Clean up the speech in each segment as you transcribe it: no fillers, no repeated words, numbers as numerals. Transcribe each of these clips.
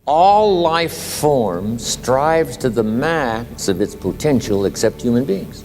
All life form strives to the max of its potential except human beings.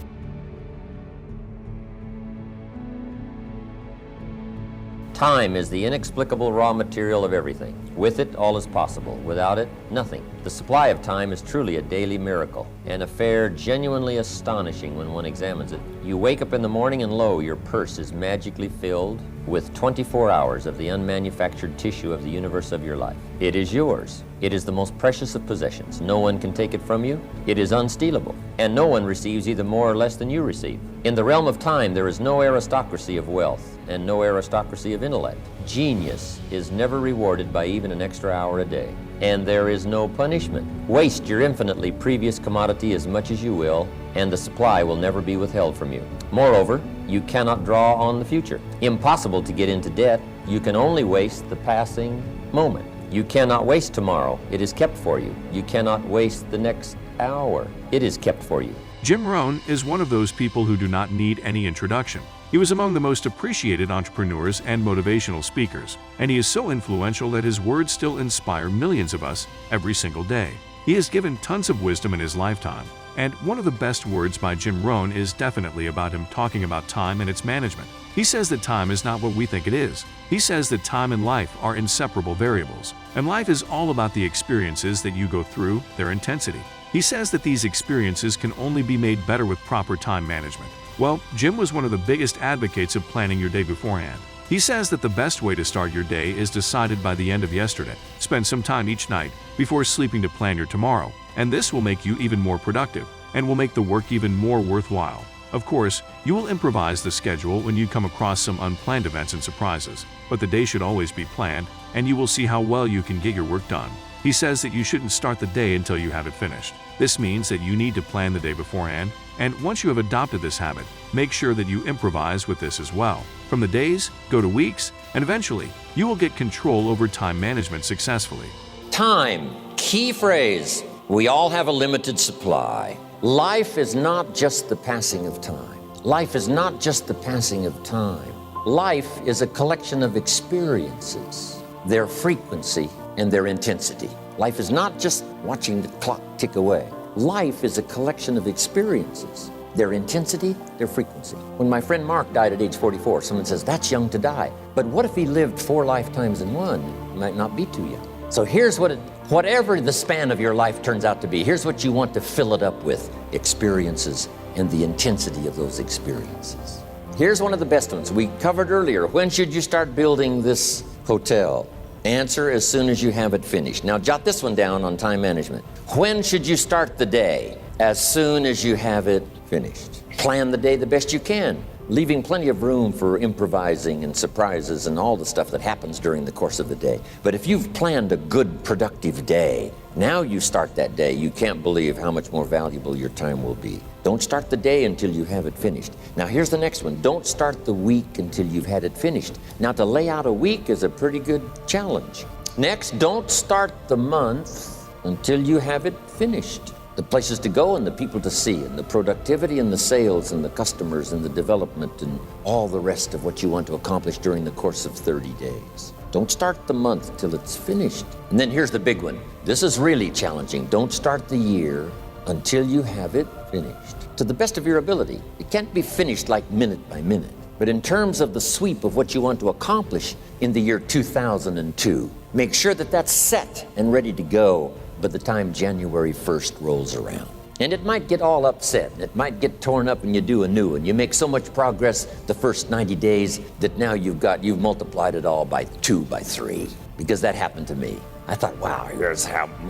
Time is the inexplicable raw material of everything. With it, all is possible. Without it, nothing. The supply of time is truly a daily miracle, an affair genuinely astonishing when one examines it. You wake up in the morning and lo, your purse is magically filled with 24 hours of the unmanufactured tissue of the universe of your life. It is yours. It is the most precious of possessions. No one can take it from you. It is unstealable, and no one receives either more or less than you receive. In the realm of time, there is no aristocracy of wealth and no aristocracy of intellect. Genius is never rewarded by even an extra hour a day, and there is no punishment. Waste your infinitely previous commodity as much as you will, and the supply will never be withheld from you. Moreover, you cannot draw on the future. Impossible to get into debt. You can only waste the passing moment. You cannot waste tomorrow. It is kept for you. You cannot waste the next hour. It is kept for you. Jim Rohn is one of those people who do not need any introduction. He was among the most appreciated entrepreneurs and motivational speakers, and he is so influential that his words still inspire millions of us every single day. He has given tons of wisdom in his lifetime, and one of the best words by Jim Rohn is definitely about him talking about time and its management. He says that time is not what we think it is. He says that time and life are inseparable variables, and life is all about the experiences that you go through, their intensity. He says that these experiences can only be made better with proper time management. Well, Jim was one of the biggest advocates of planning your day beforehand. He says that the best way to start your day is decided by the end of yesterday. Spend some time each night before sleeping to plan your tomorrow, and this will make you even more productive and will make the work even more worthwhile. Of course, you will improvise the schedule when you come across some unplanned events and surprises, but the day should always be planned, and you will see how well you can get your work done. He says that you shouldn't start the day until you have it finished. This means that you need to plan the day beforehand, and once you have adopted this habit, make sure that you improvise with this as well. From the days, go to weeks, and eventually, you will get control over time management successfully. Time, key phrase. We all have a limited supply. Life is not just the passing of time. Life is not just the passing of time. Life is a collection of experiences, their frequency and their intensity. Life is not just watching the clock tick away. Life is a collection of experiences, their intensity, their frequency. When my friend Mark died at age 44, someone says, that's young to die. But what if he lived 4 lifetimes in one? It might not be too young. So here's whatever the span of your life turns out to be, here's what you want to fill it up with: experiences and the intensity of those experiences. Here's one of the best ones we covered earlier. When should you start building this hotel? Answer: as soon as you have it finished. Now jot this one down on time management. When should you start the day? As soon as you have it finished. Plan the day the best you can, leaving plenty of room for improvising and surprises and all the stuff that happens during the course of the day. But if you've planned a good, productive day, now you start that day, you can't believe how much more valuable your time will be. Don't start the day until you have it finished. Now here's the next one. Don't start the week until you've had it finished. Now to lay out a week is a pretty good challenge. Next, don't start the month until you have it finished. The places to go and the people to see and the productivity and the sales and the customers and the development and all the rest of what you want to accomplish during the course of 30 days. Don't start the month till it's finished. And then here's the big one. This is really challenging. Don't start the year until you have it finished. To the best of your ability. It can't be finished like minute by minute. But in terms of the sweep of what you want to accomplish in the year 2002, make sure that that's set and ready to go by the time January 1st rolls around. And it might get all upset. It might get torn up and you do a new one. You make so much progress the first 90 days that now you've multiplied it all by 2, by 3. Because that happened to me. I thought, wow,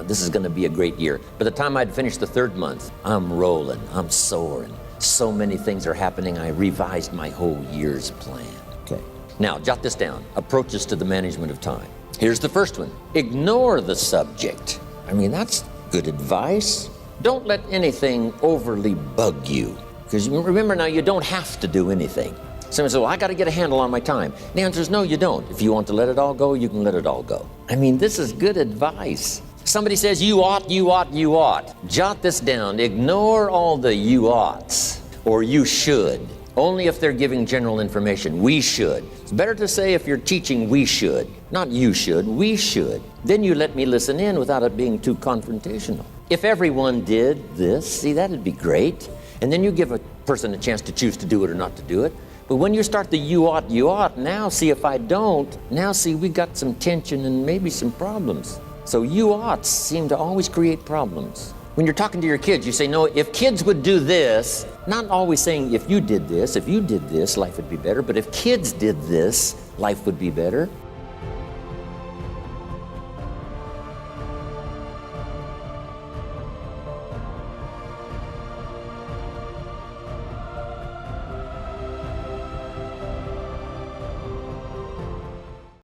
this is gonna be a great year. By the time I'd finished the 3rd month, I'm rolling, I'm soaring. So many things are happening, I revised my whole year's plan. Okay. Now, jot this down. Approaches to the management of time. Here's the first one. Ignore the subject. I mean, that's good advice. Don't let anything overly bug you. Because remember now, you don't have to do anything. Someone says, well, I got to get a handle on my time. The answer is no, you don't. If you want to let it all go, you can let it all go. I mean, this is good advice. Somebody says, you ought, you ought, you ought. Jot this down. Ignore all the you oughts or you should. Only if they're giving general information. We should. It's better to say if you're teaching, we should. Not you should, we should. Then you let me listen in without it being too confrontational. If everyone did this, see, that'd be great. And then you give a person a chance to choose to do it or not to do it. But when you start the you ought, now see if I don't, now see we got some tension and maybe some problems. So you oughts seem to always create problems. When you're talking to your kids, you say, no, if kids would do this, not always saying if you did this, life would be better, but if kids did this, life would be better.